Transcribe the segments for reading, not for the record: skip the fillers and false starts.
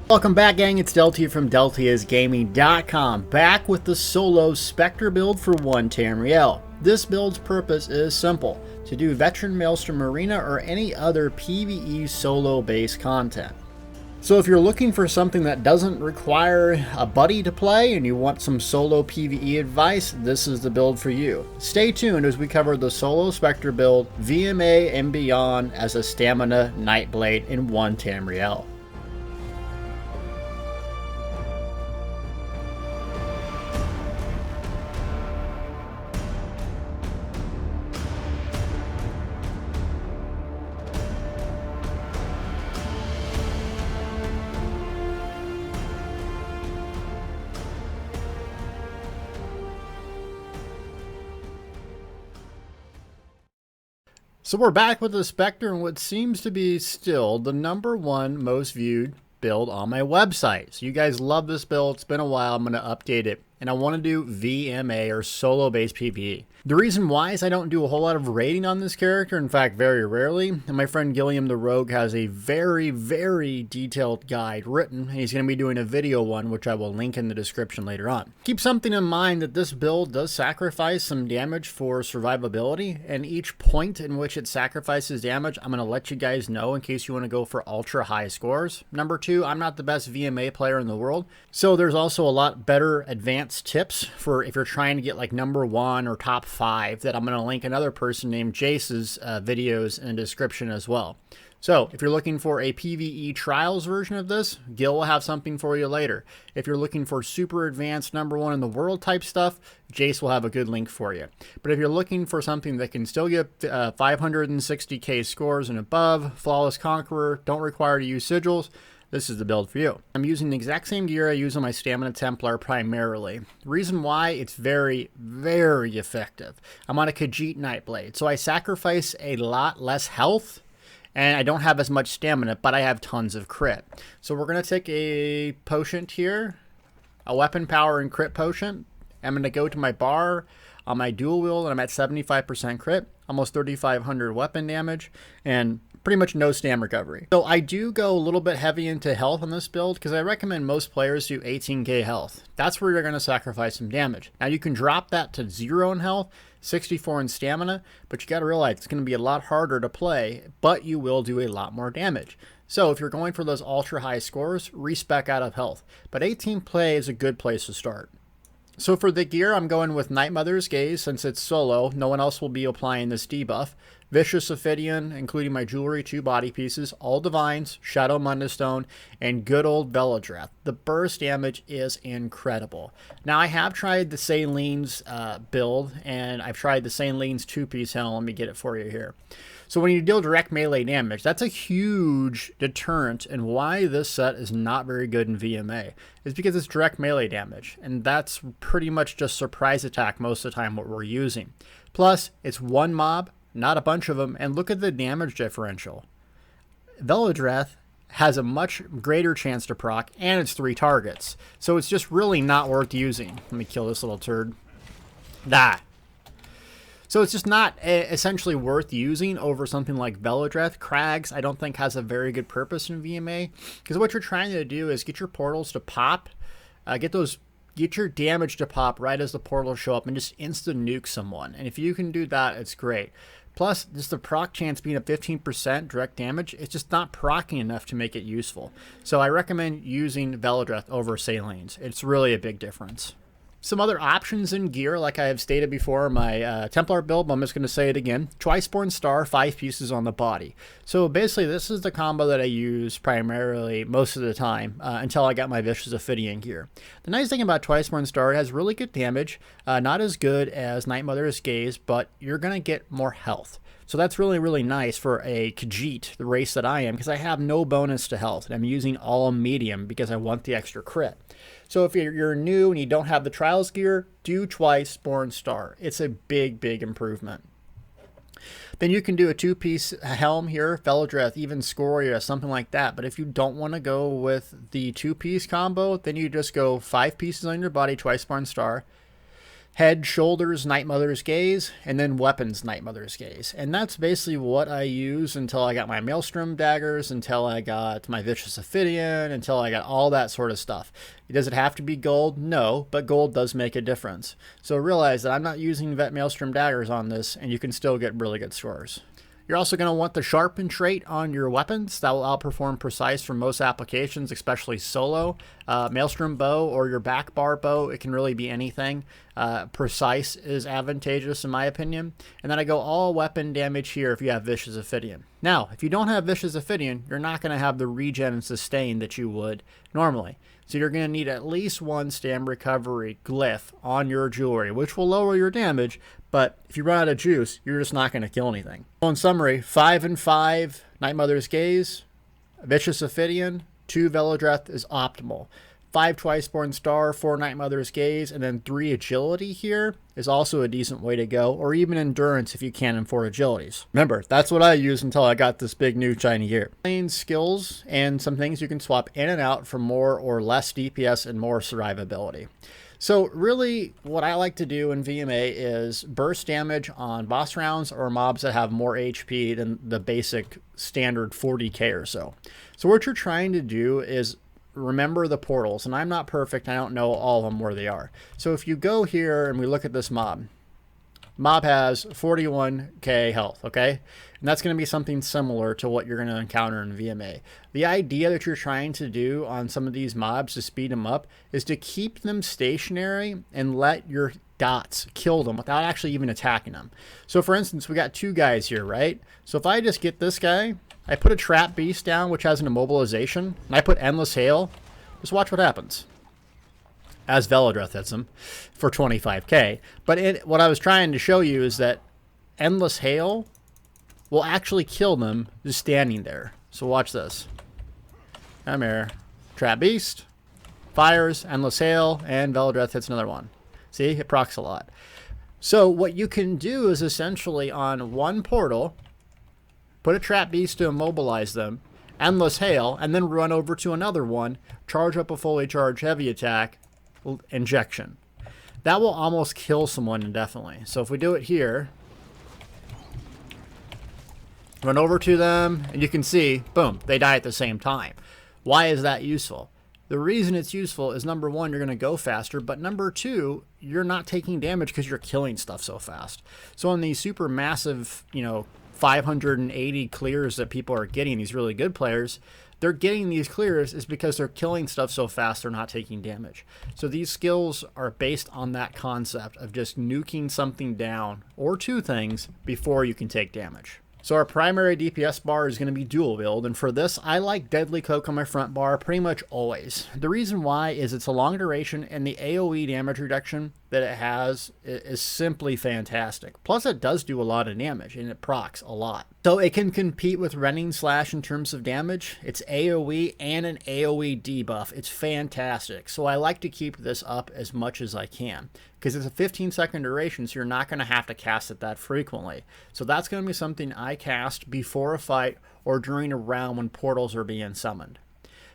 Welcome back, gang. It's Deltia from DeltiasGaming.com, back with the solo Specter build for One Tamriel. This build's purpose is simple: to do veteran Maelstrom Arena or any other PvE solo-based content. So if you're looking for something that doesn't require a buddy to play and you want some solo PvE advice, this is the build for you. Stay tuned as we cover the solo Specter build, VMA and beyond as a stamina Nightblade in One Tamriel. So we're back with the Specter and what seems to be still the #1 most viewed build on my website. So you guys love this build. It's been a while. I'm going to update it. And I want to do VMA or solo-based PvE. The reason why is I don't do a whole lot of rating on this character. In fact, very rarely. And my friend Gilliam the Rogue has a very, very detailed guide written. And he's going to be doing a video one, which I will link in the description later on. Keep something in mind that this build does sacrifice some damage for survivability. And each point in which it sacrifices damage, I'm going to let you guys know in case you want to go for ultra high scores. #2, I'm not the best VMA player in the world. So there's also a lot better advanced tips for if you're trying to get like #1 or top 5 that I'm going to link another person named Jace's videos in the description as well. So if you're looking for a PvE trials version of this, Gil will have something for you later. If you're looking for super advanced #1 in the world type stuff, Jace will have a good link for you. But if you're looking for something that can still get 560k scores and above, Flawless Conqueror, don't require to use sigils, this is the build for you. I'm using the exact same gear I use on my Stamina Templar primarily. The reason why, it's very, very effective. I'm on a Khajiit Nightblade, so I sacrifice a lot less health, and I don't have as much stamina, but I have tons of crit. So we're going to take a potion here, a weapon power and crit potion. I'm going to go to my bar on my dual wield, and I'm at 75% crit, almost 3,500 weapon damage, and pretty much no stam recovery. So I do go a little bit heavy into health on this build because I recommend most players do 18k health. That's where you're going to sacrifice some damage. Now you can drop that to 0 in health, 64 in stamina, but you got to realize it's going to be a lot harder to play, but you will do a lot more damage. So if you're going for those ultra high scores, respec out of health. But 18 play is a good place to start. So for the gear, I'm going with Night Mother's Gaze since it's solo. No one else will be applying this debuff. Vicious Ophidian, including my jewelry, 2 body pieces, all divines, Shadow Mundastone, and good old Velodreth. The burst damage is incredible. Now I have tried the Saleen's build, and I've tried the Saleen's 2-piece helm. Let me get it for you here. So when you deal direct melee damage, that's a huge deterrent, and why this set is not very good in VMA is because it's direct melee damage, and that's pretty much just surprise attack most of the time what we're using. Plus, it's one mob, not a bunch of them, and look at the damage differential. Velodreth has a much greater chance to proc, and it's 3 targets, so it's just really not worth using. Let me kill this little turd. Die. So it's just not essentially worth using over something like Velodreth. Krags, I don't think has a very good purpose in VMA, because what you're trying to do is get your portals to pop, get your damage to pop right as the portals show up and just instant nuke someone. And if you can do that, it's great. Plus, just the proc chance being at 15% direct damage, it's just not procking enough to make it useful. So I recommend using Velodreth over Saleen's. It's really a big difference. Some other options in gear, like I have stated before, my Templar build, but I'm just going to say it again. Twiceborn Star, 5 pieces on the body. So basically, this is the combo that I use primarily most of the time until I got my Vicious Ophidian gear. The nice thing about Twiceborn Star, it has really good damage, not as good as Night Mother's Gaze, but you're going to get more health. So that's really, really nice for a Khajiit, the race that I am, because I have no bonus to health, and I'm using all medium because I want the extra crit. So if you're new and you don't have the Trials gear, do Twiceborn Star. It's a big, big improvement. Then you can do a 2-piece helm here, Velodreth, even Scoria, something like that. But if you don't want to go with the 2-piece combo, then you just go 5 pieces on your body, Twiceborn Star. Head, shoulders, Night Mother's Gaze, and then weapons, Night Mother's Gaze. And that's basically what I use until I got my Maelstrom daggers, until I got my Vicious Ophidian, until I got all that sort of stuff. Does it have to be gold? No, but gold does make a difference. So realize that I'm not using Vet Maelstrom daggers on this, and you can still get really good scores. You're also going to want the sharpen trait on your weapons. That will outperform precise for most applications, especially solo. Maelstrom bow or your back bar bow, it can really be anything. Precise is advantageous in my opinion. And then I go all weapon damage here if you have Vicious Ophidian. Now, if you don't have Vicious Ophidian, you're not going to have the regen and sustain that you would normally. So you're going to need at least one stam recovery glyph on your jewelry, which will lower your damage. But if you run out of juice, you're just not going to kill anything. So in summary, 5 and 5 Night Mother's Gaze, Vicious Ophidian, 2 Velodreth is optimal. 5 Twiceborn Star, 4 Night Mother's Gaze, and then 3 Agility here is also a decent way to go, or even Endurance if you can, and 4 Agilities. Remember, that's what I used until I got this big new shiny gear. Main skills and some things you can swap in and out for more or less DPS and more survivability. So really what I like to do in VMA is burst damage on boss rounds or mobs that have more HP than the basic standard 40k or so. So what you're trying to do is remember the portals, and I'm not perfect. I don't know all of them where they are. So if you go here and we look at this mob has 41k health, okay? And that's going to be something similar to what you're going to encounter in VMA. The idea that you're trying to do on some of these mobs to speed them up is to keep them stationary and let your dots kill them without actually even attacking them. So for instance, we got 2 guys here, right? So if I just get this guy, I put a trap beast down, which has an immobilization, and I put endless hail, just watch what happens. As Velodreth hits him for 25k. But what I was trying to show you is that endless hail will actually kill them just standing there. So watch this. Come here. Trap beast, fires, endless hail, and Velodreth hits another one. See, it procs a lot. So what you can do is essentially on one portal, put a trap beast to immobilize them, endless hail, and then run over to another one, charge up a fully charged heavy attack, injection. That will almost kill someone indefinitely. So if we do it here, run over to them, and you can see, boom, they die at the same time. Why is that useful? The reason it's useful is, number one, you're going to go faster, but number two, you're not taking damage because you're killing stuff so fast. So on these super massive, 580 clears that people are getting, these really good players, they're getting these clears is because they're killing stuff so fast they're not taking damage. So these skills are based on that concept of just nuking something down, or 2 things, before you can take damage. So our primary DPS bar is going to be dual wield, and for this I like Deadly Cloak on my front bar pretty much always. The reason why is it's a long duration, and the AoE damage reduction that it has is simply fantastic. Plus it does do a lot of damage, and it procs a lot. So it can compete with Rending Slash in terms of damage. It's AoE and an AoE debuff. It's fantastic. So I like to keep this up as much as I can, because it's a 15-second duration, so you're not going to have to cast it that frequently. So that's going to be something I cast before a fight or during a round when portals are being summoned.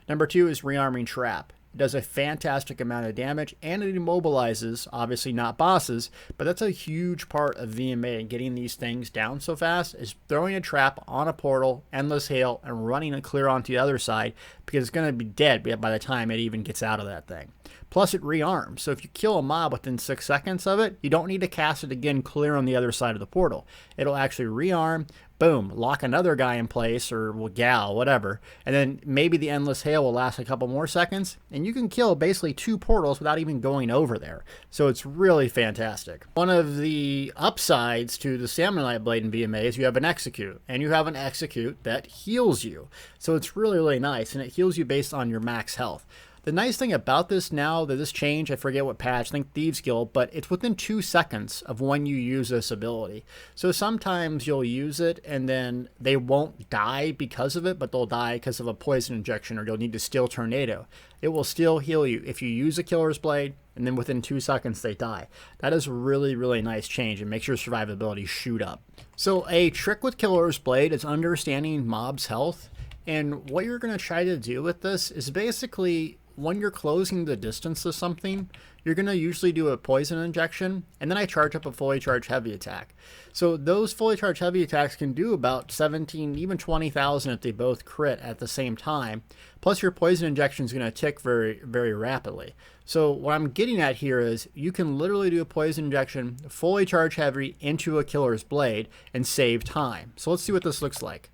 Number 2 is Rearming Trap. It does a fantastic amount of damage, and it immobilizes, obviously not bosses, but that's a huge part of VMA, and getting these things down so fast is throwing a trap on a portal, endless hail, and running it clear onto the other side, because it's going to be dead by the time it even gets out of that thing. Plus it rearms, so if you kill a mob within 6 seconds of it, you don't need to cast it again clear on the other side of the portal. It'll actually rearm, boom, lock another guy in place, or gal, whatever, and then maybe the endless hail will last a couple more seconds, and you can kill basically 2 portals without even going over there. So it's really fantastic. One of the upsides to the Stamina Nightblade in VMA is you have an execute, and you have an execute that heals you. So it's really, really nice, and it heals you based on your max health. The nice thing about this now, that this change, I forget what patch, I think Thieves Guild, but it's within 2 seconds of when you use this ability. So sometimes you'll use it and then they won't die because of it, but they'll die because of a poison injection, or you'll need to Steel Tornado. It will still heal you if you use a Killer's Blade, and then within 2 seconds they die. That is a really, really nice change and makes your survivability shoot up. So a trick with Killer's Blade is understanding mobs' health. And what you're going to try to do with this is basically when you're closing the distance to something, you're going to usually do a poison injection, and then I charge up a fully charged heavy attack. So those fully charged heavy attacks can do about 17, even 20,000 if they both crit at the same time. Plus your poison injection is going to tick very, very rapidly. So what I'm getting at here is you can literally do a poison injection, fully charge heavy into a killer's blade, and save time. So let's see what this looks like.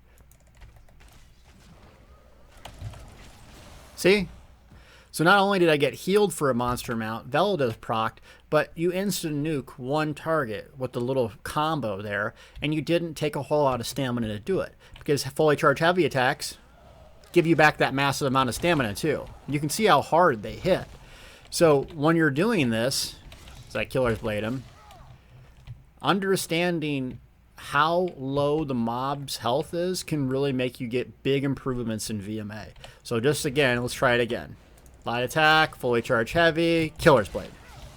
See? So not only did I get healed for a monster amount, Veloda's procced, but you instant nuke one target with the little combo there, and you didn't take a whole lot of stamina to do it. Because fully charged heavy attacks give you back that massive amount of stamina too. You can see how hard they hit. So when you're doing this, as I killer's blade him, understanding how low the mob's health is can really make you get big improvements in VMA. So just again, let's try it again. Light attack, fully charged heavy, killer's blade.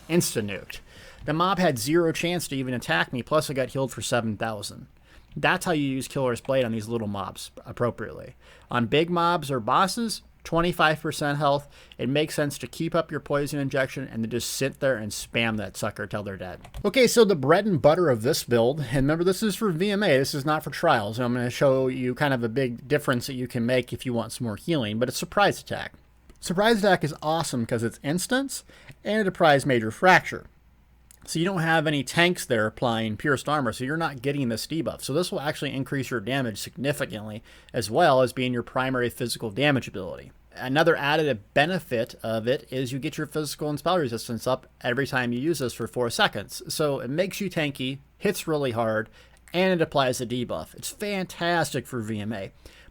Instant nuked. The mob had zero chance to even attack me, plus I got healed for 7,000. That's how you use killer's blade on these little mobs appropriately. On big mobs or bosses, 25% health, it makes sense to keep up your poison injection and then just sit there and spam that sucker till they're dead. Okay, so the bread and butter of this build, and remember this is for VMA, this is not for trials. I'm going to show you kind of a big difference that you can make if you want some more healing, but it's surprise attack. Surprise attack is awesome because it's instance and it applies major fracture. So you don't have any tanks there applying pierced armor, so you're not getting this debuff. So this will actually increase your damage significantly, as well as being your primary physical damage ability. Another added benefit of it is you get your physical and spell resistance up every time you use this for 4 seconds. So it makes you tanky, hits really hard, and it applies a debuff. It's fantastic for VMA,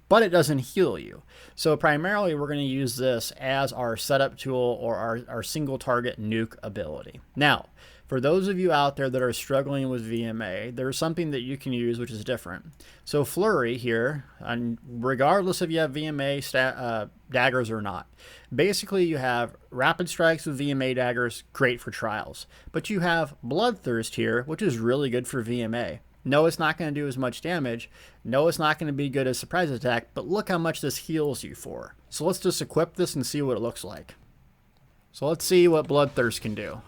but it doesn't heal you. So primarily we're going to use this as our setup tool or our single target nuke ability. Now, for those of you out there that are struggling with VMA, there's something that you can use which is different. So Flurry here, and regardless if you have VMA daggers or not, basically you have rapid strikes with VMA daggers, great for trials. But you have Bloodthirst here, which is really good for VMA. No, it's not going to do as much damage. No, it's not going to be good as surprise attack, but look how much this heals you for. So let's just equip this and see what it looks like. So let's see what Bloodthirst can do.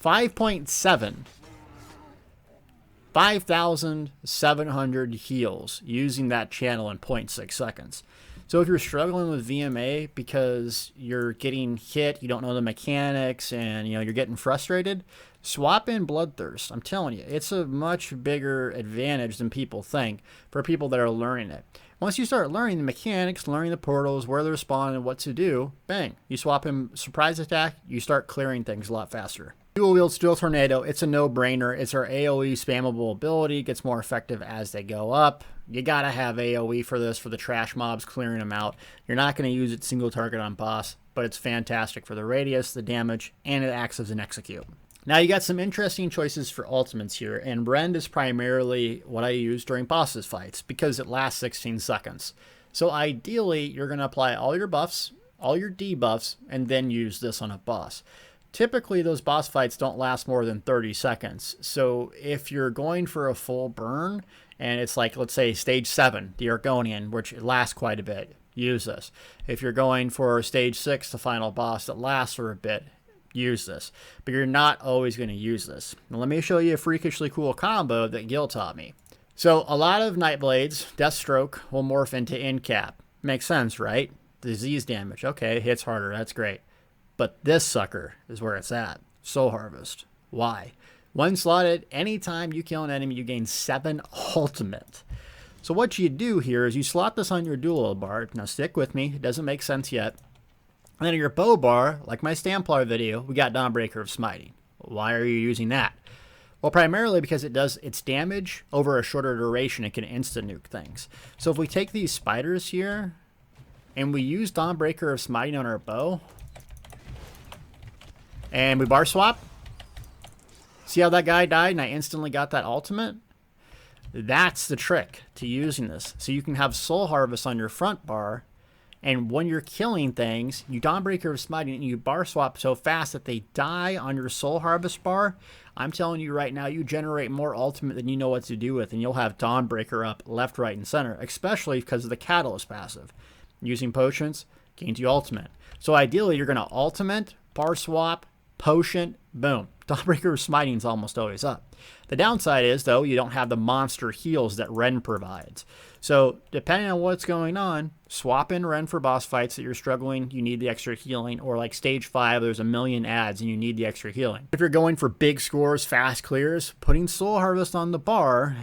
5.7. 5,700 heals using that channel in 0.6 seconds. So if you're struggling with VMA because you're getting hit, you don't know the mechanics, and you're getting frustrated, swap in Bloodthirst. I'm telling you, it's a much bigger advantage than people think for people that are learning it. Once you start learning the mechanics, learning the portals, where they're spawned, and what to do, bang, you swap in surprise attack, you start clearing things a lot faster. Dual wield Steel Tornado, it's a no-brainer. It's our AoE spammable ability. It gets more effective as they go up. You gotta have AoE for this, for the trash mobs, clearing them out. You're not going to use it single target on boss, but it's fantastic for the radius, the damage, and it acts as an execute. Now you got some interesting choices for ultimates here, and Rend is primarily what I use during bosses fights because it lasts 16 seconds. So ideally, you're going to apply all your buffs, all your debuffs, and then use this on a boss. Typically, those boss fights don't last more than 30 seconds. So if you're going for a full burn, and it's like, let's say, Stage 7, the Argonian, which lasts quite a bit, use this. If you're going for Stage 6, the final boss that lasts for a bit, use this. But you're not always going to use this. Now, let me show you a freakishly cool combo that Gil taught me. So a lot of Nightblades, Deathstroke, will morph into Incap. Makes sense, right? Disease damage. Okay, hits harder. That's great. But this sucker is where it's at. Soul Harvest. Why? When slotted, anytime you kill an enemy, you gain 7 ultimate. So what you do here is you slot this on your dual bar. Now stick with me. It doesn't make sense yet. And then your bow bar, like my Stamplar video, we got Dawnbreaker of Smiting. Why are you using that? Well, primarily because it does its damage over a shorter duration. It can instant nuke things. So if we take these spiders here and we use Dawnbreaker of Smiting on our bow, and we bar swap. See how that guy died and I instantly got that ultimate? That's the trick to using this. So you can have Soul Harvest on your front bar, and when you're killing things, you Dawnbreaker of Smiting and you bar swap so fast that they die on your Soul Harvest bar. I'm telling you right now, you generate more ultimate than you know what to do with, and you'll have Dawnbreaker up left, right, and center, especially because of the Catalyst passive. Using potions gains you ultimate. So ideally, you're going to ultimate, bar swap, potion, boom. Dawnbreaker Smiting is almost always up. The downside is, though, you don't have the monster heals that Ren provides. So depending on what's going on, swap in Ren for boss fights that you're struggling, you need the extra healing, or like stage 5, there's a million ads and you need the extra healing. If you're going for big scores, fast clears, putting Soul Harvest on the bar,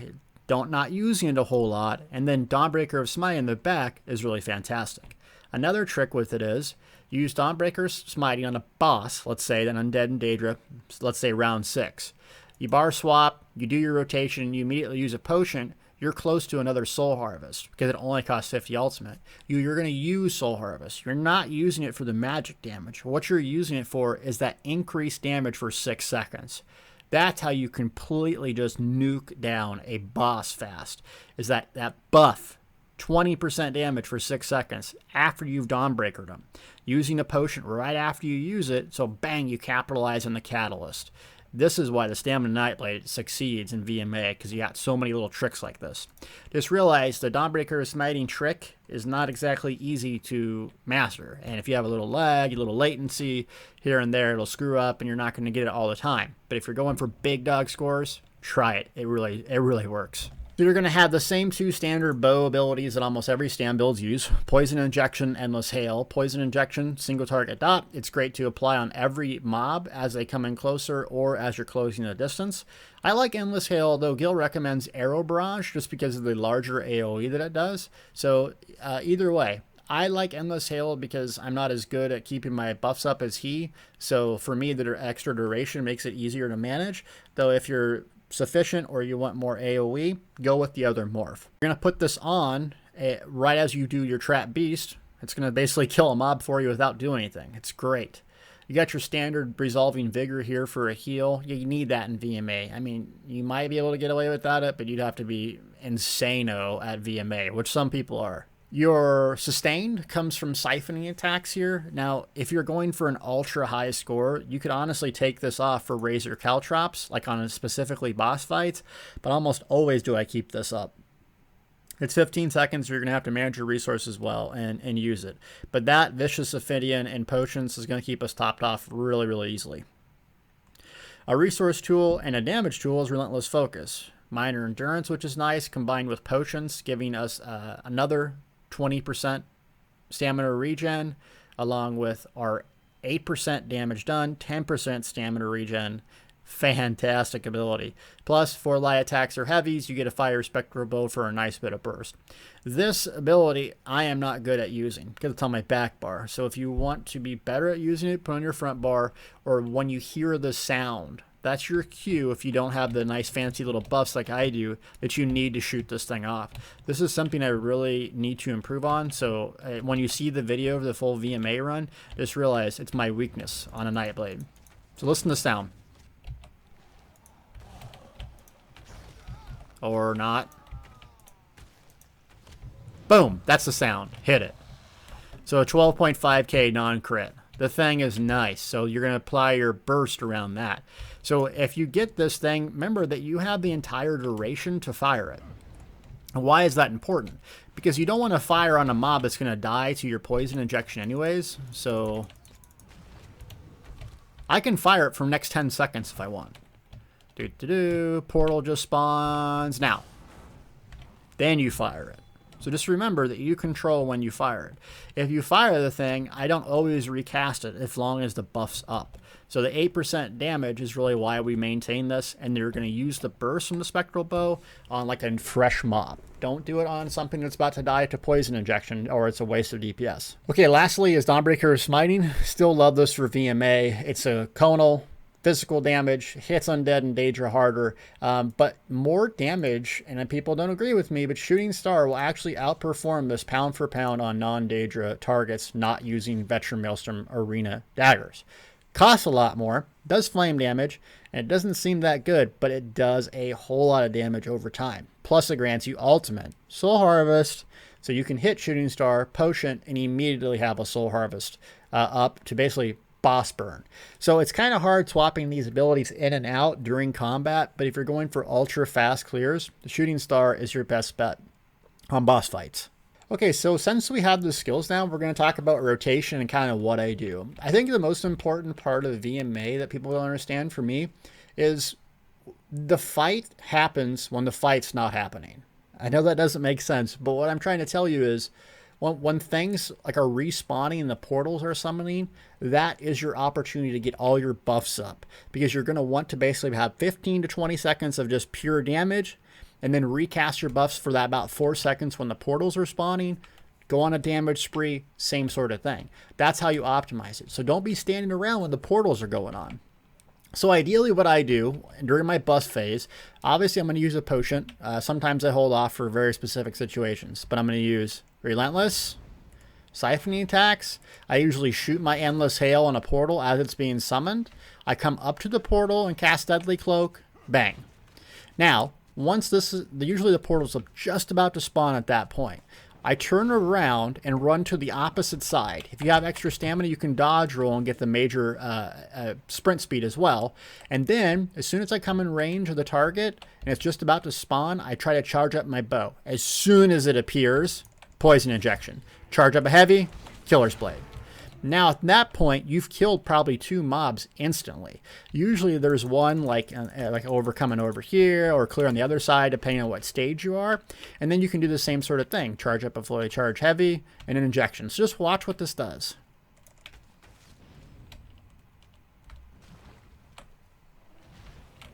not using it a whole lot, and then Dawnbreaker of Smite in the back is really fantastic. Another trick with it is, use Dawnbreaker Smiting on a boss, let's say an Undead and Daedra, let's say round 6. You bar swap, you do your rotation, you immediately use a potion, you're close to another Soul Harvest because it only costs 50 ultimate. You're going to use Soul Harvest. You're not using it for the magic damage. What you're using it for is that increased damage for 6 seconds. That's how you completely just nuke down a boss fast, is that buff. 20% damage for 6 seconds after you've Dawnbreakered them. Using a potion right after you use it, so bang, you capitalize on the catalyst. This is why the Stamina Nightblade succeeds in VMA, because you got so many little tricks like this. Just realize the Dawnbreaker Smiting trick is not exactly easy to master. And if you have a little lag, a little latency here and there, it'll screw up and you're not going to get it all the time. But if you're going for big dog scores, try it. It really works. So you're going to have the same 2 standard bow abilities that almost every stand builds use. Poison Injection, Endless Hail. Poison Injection, single target dot. It's great to apply on every mob as they come in closer or as you're closing the distance. I like Endless Hail, though Gil recommends Arrow Barrage just because of the larger AoE that it does. So either way, I like Endless Hail because I'm not as good at keeping my buffs up as he. So for me, the extra duration makes it easier to manage. Though if you're sufficient or you want more AoE, go with the other morph. You're going to put this on right as you do your Trap Beast. It's going to basically kill a mob for you without doing anything. It's great. You got your standard Resolving Vigor here for a heal. You need that in VMA. I mean, you might be able to get away without it, but you'd have to be insano at VMA, which some people are. Your Sustained comes from siphoning attacks here. Now, if you're going for an ultra high score, you could honestly take this off for Razor Caltrops, like on specifically boss fights, but almost always do I keep this up. It's 15 seconds, you're going to have to manage your resources well and use it. But that Vicious Ophidian and Potions is going to keep us topped off really easily. A resource tool and a damage tool is Relentless Focus. Minor Endurance, which is nice, combined with Potions, giving us another 20% stamina regen, along with our 8% damage done, 10% stamina regen. Fantastic ability. Plus, for light attacks or heavies, you get a Fire Spectral Bow for a nice bit of burst. This ability, I am not good at using because it's on my back bar. So if you want to be better at using it, put on your front bar, or when you hear the sound, that's your cue if you don't have the nice fancy little buffs like I do that you need to shoot this thing off. This is something I really need to improve on. So when you see the video of the full VMA run, just realize it's my weakness on a Nightblade. So listen to the sound. Or not. Boom, that's the sound. Hit it. So a 12.5k non-crit. The thing is nice, so you're going to apply your burst around that. So if you get this thing, remember that you have the entire duration to fire it. And why is that important? Because you don't want to fire on a mob that's going to die to your poison injection anyways. So I can fire it for the next 10 seconds if I want. Portal just spawns now. Then you fire it. So just remember that you control when you fire it. If you fire the thing, I don't always recast it as long as the buff's up. So the 8% damage is really why we maintain this, and you're going to use the burst from the Spectral Bow on like a fresh mob. Don't do it on something that's about to die to poison injection, or it's a waste of DPS. Okay, lastly is Dawnbreaker Smiting. Still love this for VMA. It's a conal. Physical damage, hits undead and Daedra harder, but more damage, and people don't agree with me, but Shooting Star will actually outperform this pound for pound on non-Daedra targets not using Veteran Maelstrom Arena daggers. Costs a lot more, does flame damage, and it doesn't seem that good, but it does a whole lot of damage over time. Plus it grants you ultimate, Soul Harvest, so you can hit Shooting Star, Potion, and immediately have a Soul Harvest up to basically boss burn. So it's kind of hard swapping these abilities in and out during combat, but if you're going for ultra fast clears, the Shooting Star is your best bet on boss fights. Okay, so since we have the skills now, we're going to talk about rotation and kind of what I do. I think the most important part of VMA that people don't understand for me is the fight happens when the fight's not happening. I know that doesn't make sense, but what I'm trying to tell you is when things like are respawning and the portals are summoning, that is your opportunity to get all your buffs up, because you're going to want to basically have 15 to 20 seconds of just pure damage, and then recast your buffs for that about 4 seconds when the portals are spawning. Go on a damage spree, same sort of thing. That's how you optimize it. So don't be standing around when the portals are going on. So ideally what I do during my bust phase, obviously I'm going to use a potion. Sometimes I hold off for very specific situations, but I'm going to use Relentless, Siphoning attacks. I usually shoot my Endless Hail on a portal as it's being summoned. I come up to the portal and cast Deadly Cloak. Bang. Now, once this is, usually the portal's just about to spawn at that point, I turn around and run to the opposite side. If you have extra stamina, you can dodge roll and get the major sprint speed as well. And then, as soon as I come in range of the target and it's just about to spawn, I try to charge up my bow. As soon as it appears, Poison Injection. Charge up a heavy, Killer's Blade. Now, at that point, you've killed probably 2 mobs instantly. Usually there's one like overcoming over here or clear on the other side, depending on what stage you are. And then you can do the same sort of thing. Charge up a fully charge heavy and an injection. So just watch what this does.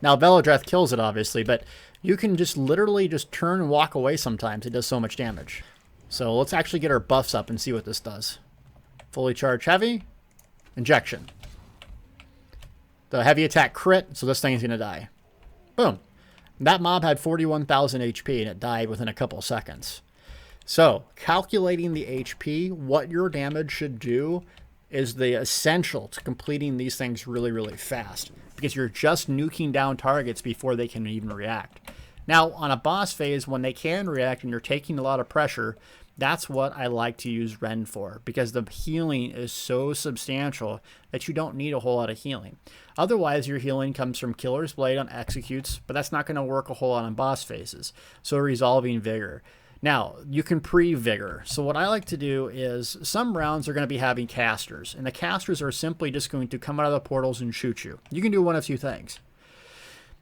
Now, Velodreth kills it, obviously, but you can just literally just turn and walk away sometimes. It does so much damage. So let's actually get our buffs up and see what this does. Fully charged heavy, injection. The heavy attack crit, so this thing is going to die. Boom. That mob had 41,000 HP and it died within a couple seconds. So, calculating the HP, what your damage should do is the essential to completing these things really, really fast. Because you're just nuking down targets before they can even react. Now, on a boss phase, when they can react and you're taking a lot of pressure, that's what I like to use Ren for, because the healing is so substantial that you don't need a whole lot of healing. Otherwise, your healing comes from Killer's Blade on executes, but that's not going to work a whole lot on boss phases. So resolving Vigor. Now, you can pre-Vigor. So what I like to do is some rounds are going to be having casters, and the casters are simply just going to come out of the portals and shoot you. You can do one of 2 things.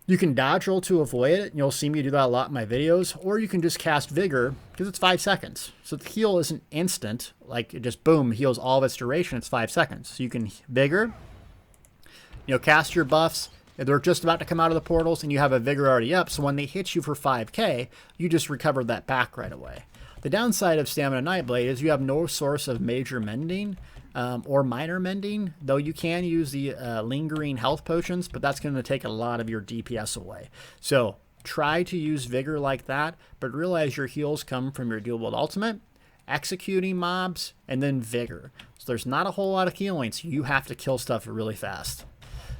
You can dodge roll to avoid it, and you'll see me do that a lot in my videos, or you can just cast Vigor, because it's 5 seconds. So the heal isn't instant, like it just boom, heals all of its duration, it's 5 seconds. So you can Vigor, cast your buffs, they're just about to come out of the portals, and you have a Vigor already up, so when they hit you for 5k, you just recover that back right away. The downside of Stamina Nightblade is you have no source of major mending, or minor mending, though you can use the lingering health potions, but that's going to take a lot of your DPS away. So try to use Vigor like that, but realize your heals come from your dual wield ultimate, executing mobs, and then Vigor. So there's not a whole lot of healing, so you have to kill stuff really fast.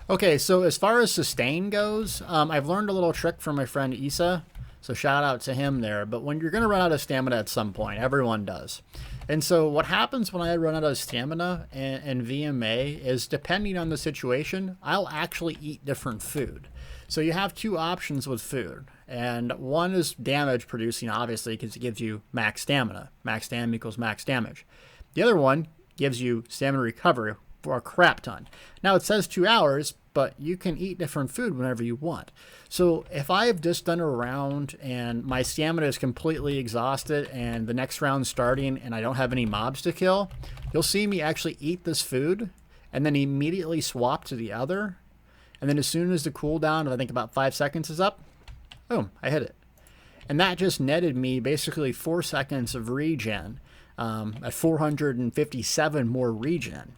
Okay, so as far as sustain goes, I've learned a little trick from my friend ESO, so shout out to him there. But when you're going to run out of stamina at some point, everyone does. And so what happens when I run out of stamina in VMA is, depending on the situation, I'll actually eat different food. So you have 2 options with food. And one is damage producing, obviously, because it gives you max stamina. Max stamina equals max damage. The other one gives you stamina recovery for a crap ton. Now it says 2 hours, but you can eat different food whenever you want. So if I have just done a round and my stamina is completely exhausted and the next round's starting and I don't have any mobs to kill, you'll see me actually eat this food and then immediately swap to the other. And then as soon as the cooldown of I think about 5 seconds is up, boom, I hit it. And that just netted me basically 4 seconds of regen at 457 more regen.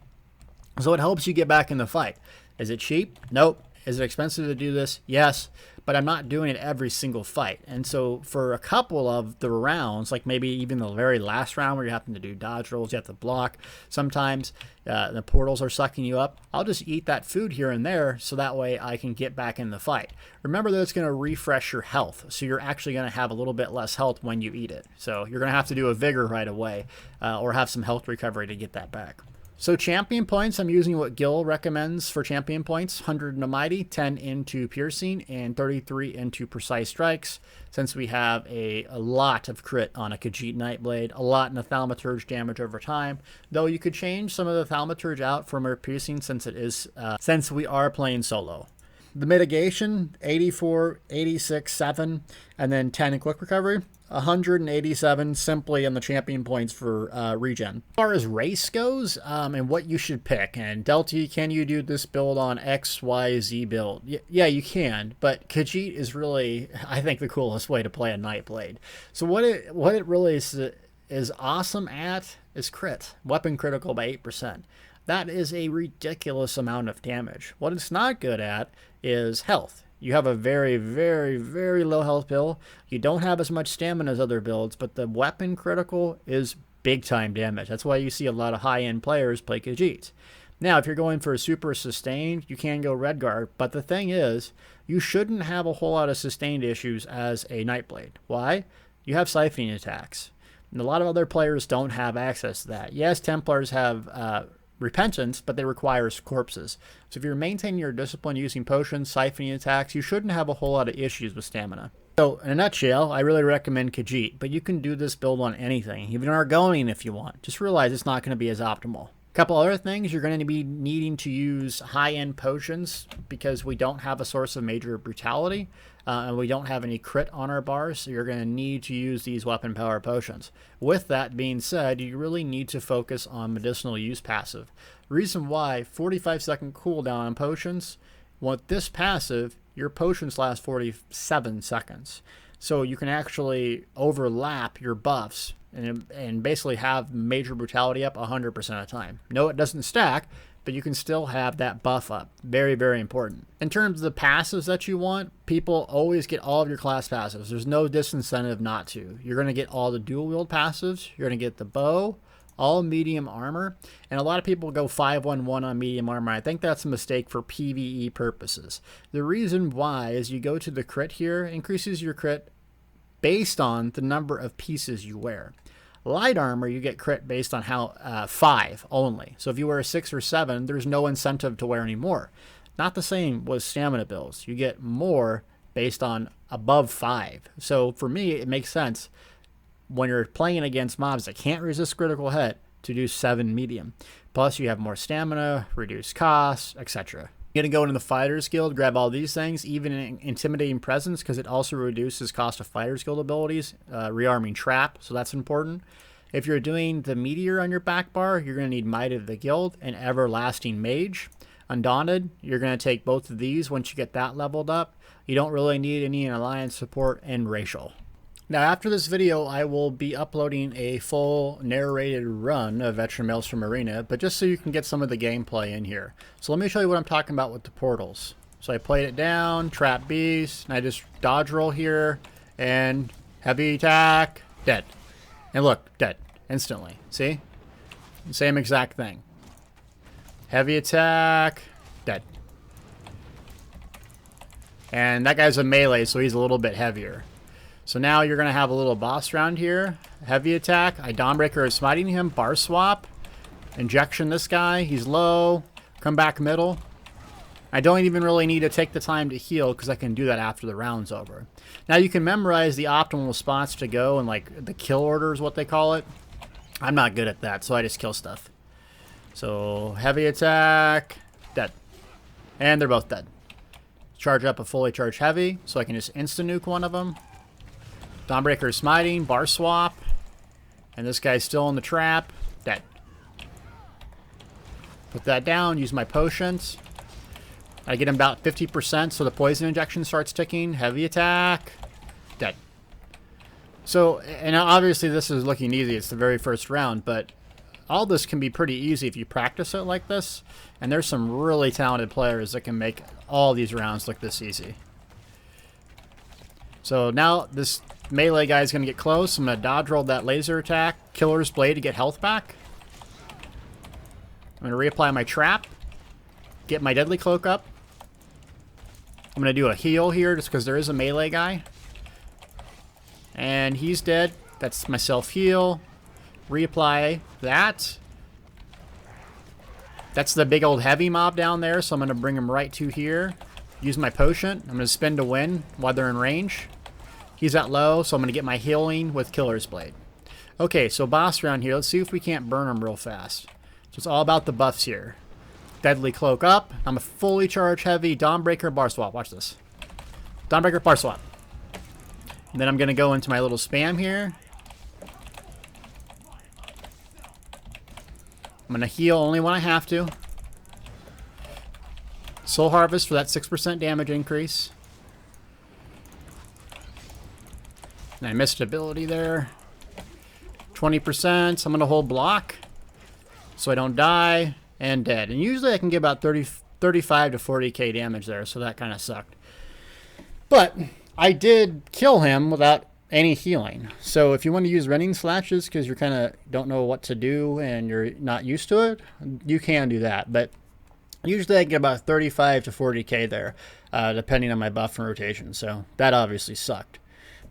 So it helps you get back in the fight. Is it cheap? Nope. Is it expensive to do this? Yes. But I'm not doing it every single fight. And so for a couple of the rounds, like maybe even the very last round where you have to do dodge rolls, you have to block, sometimes the portals are sucking you up, I'll just eat that food here and there so that way I can get back in the fight. Remember that it's going to refresh your health. So you're actually going to have a little bit less health when you eat it. So you're going to have to do a Vigor right away or have some health recovery to get that back. So champion points, I'm using what Gil recommends for champion points. 100 into Mighty, 10 into Piercing, and 33 into Precise Strikes. Since we have a lot of crit on a Khajiit Nightblade, a lot in the Thaumaturge damage over time. Though you could change some of the Thaumaturge out from our Piercing since we are playing solo. The mitigation, 84, 86, 7, and then 10 in quick recovery. 187 simply on the champion points for regen. As far as race goes, and what you should pick, and Delty, can you do this build on X, Y, Z build? Yeah, you can, but Khajiit is really, I think, the coolest way to play a Nightblade. So what it really is awesome at is crit. Weapon critical by 8%. That is a ridiculous amount of damage. What it's not good at is health. You have a very, very, very low health build. You don't have as much stamina as other builds, but the weapon critical is big time damage. That's why you see a lot of high-end players play Khajiit. Now, if you're going for a super sustained, you can go Redguard, but the thing is, you shouldn't have a whole lot of sustained issues as a Nightblade. Why? You have siphoning attacks. And a lot of other players don't have access to that. Yes, Templars have repentance, but they require corpses. So if you're maintaining your discipline using potions, siphoning attacks, you shouldn't have a whole lot of issues with stamina. So in a nutshell, I really recommend Khajiit, but you can do this build on anything, even Argonian if you want. Just realize it's not going to be as optimal. A couple other things, you're going to be needing to use high-end potions because we don't have a source of major brutality, and we don't have any crit on our bars, so you're going to need to use these weapon power potions. With that being said, you really need to focus on medicinal use passive. Reason why, 45-second cooldown on potions. With this passive, your potions last 47 seconds. So you can actually overlap your buffs and basically have major brutality up 100% of the time. No, it doesn't stack, but you can still have that buff up. Very, very important. In terms of the passives that you want, people always get all of your class passives. There's no disincentive not to. You're going to get all the dual wield passives. You're going to get the bow, all medium armor, and a lot of people go 5-1-1 on medium armor. I think that's a mistake for PvE purposes. The reason why is you go to the crit here, increases your crit based on the number of pieces you wear. Light armor, you get crit based on how 5 only. So if you wear a 6 or 7, there's no incentive to wear any more. Not the same with stamina builds. You get more based on above 5. So for me, it makes sense when you're playing against mobs that can't resist critical hit to do 7 medium. Plus you have more stamina, reduced costs, etc. You're going to go into the Fighters Guild, grab all these things, even in Intimidating Presence, because it also reduces cost of Fighters Guild abilities, rearming Trap, so that's important. If you're doing the Meteor on your back bar, you're going to need Might of the Guild and Everlasting Mage. Undaunted, you're going to take both of these once you get that leveled up. You don't really need any Alliance support and Racial. Now, after this video, I will be uploading a full narrated run of Veteran Maelstrom Arena, but just so you can get some of the gameplay in here. So let me show you what I'm talking about with the portals. So I played it down, Trap Beast, and I just dodge roll here, and heavy attack, dead. And look, dead, instantly. See? Same exact thing. Heavy attack, dead. And that guy's a melee, so he's a little bit heavier. So now you're going to have a little boss round here. Heavy attack. I Dawnbreaker is smiting him. Bar swap. Injection this guy. He's low. Come back middle. I don't even really need to take the time to heal because I can do that after the round's over. Now you can memorize the optimal spots to go and like the kill order is what they call it. I'm not good at that, so I just kill stuff. So heavy attack. Dead. And they're both dead. Charge up a fully charged heavy so I can just insta-nuke one of them. Dawnbreaker is smiting, bar swap, and this guy's still in the trap, dead. Put that down, use my potions. I get him about 50%, so the poison injection starts ticking, heavy attack, dead. So, and obviously this is looking easy, it's the very first round, but all this can be pretty easy if you practice it like this, and there's some really talented players that can make all these rounds look this easy. So now this melee guy is going to get close. I'm going to dodge roll that laser attack. Killer's Blade to get health back. I'm going to reapply my trap. Get my Deadly Cloak up. I'm going to do a heal here just because there is a melee guy. And he's dead. That's my self-heal. Reapply that. That's the big old heavy mob down there, so I'm going to bring him right to here. Use my potion. I'm going to spin to win while they're in range. He's at low, so I'm going to get my healing with Killer's Blade. Okay, so boss round here. Let's see if we can't burn him real fast. So it's all about the buffs here. Deadly Cloak up. I'm a fully charged heavy. Dawnbreaker bar swap. Watch this. Dawnbreaker bar swap. And then I'm going to go into my little spam here. I'm going to heal only when I have to. Soul Harvest for that 6% damage increase. And I missed ability there. 20%. So I'm going to hold block so I don't die. And dead. And usually I can get about 35 to 40k damage there, so that kind of sucked. But I did kill him without any healing. So if you want to use running slashes because you kind of don't know what to do and you're not used to it, you can do that. But usually I get about 35 to 40k there, depending on my buff and rotation. So that obviously sucked.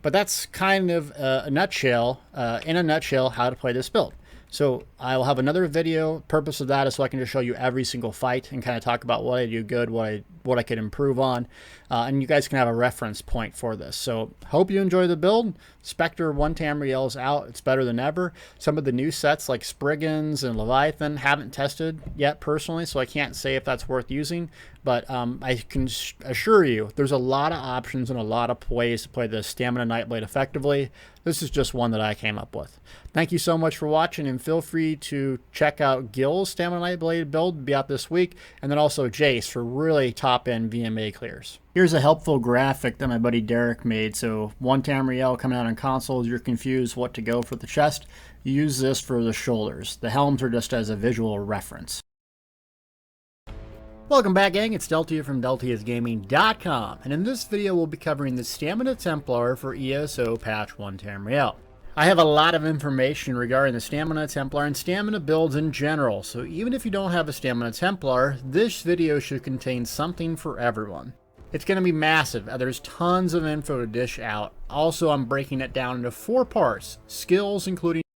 But that's kind of in a nutshell, how to play this build. So I'll have another video. Purpose of that is so I can just show you every single fight and kind of talk about what I do good, what I could improve on, and you guys can have a reference point for this. So hope you enjoy the build. Specter One Tamriel is out. It's better than ever. Some of the new sets like Spriggans and Leviathan haven't tested yet personally, so I can't say if that's worth using. But I can assure you there's a lot of options and a lot of ways to play the Stamina Nightblade effectively. This is just one that I came up with. Thank you so much for watching, and feel free to check out Gil's Stamina Nightblade build, be out this week, and then also Jace for really top-end VMA clears. Here's a helpful graphic that my buddy Derek made. So One Tamriel coming out on consoles, you're confused what to go for the chest. You use this for the shoulders. The helms are just as a visual reference. Welcome back, gang. It's Deltia from DeltiasGaming.com, and in this video we'll be covering the Stamina Templar for ESO Patch One Tamriel. I have a lot of information regarding the Stamina Templar and Stamina builds in general, so even if you don't have a Stamina Templar, this video should contain something for everyone. It's going to be massive. There's tons of info to dish out. Also, I'm breaking it down into 4 parts: skills, including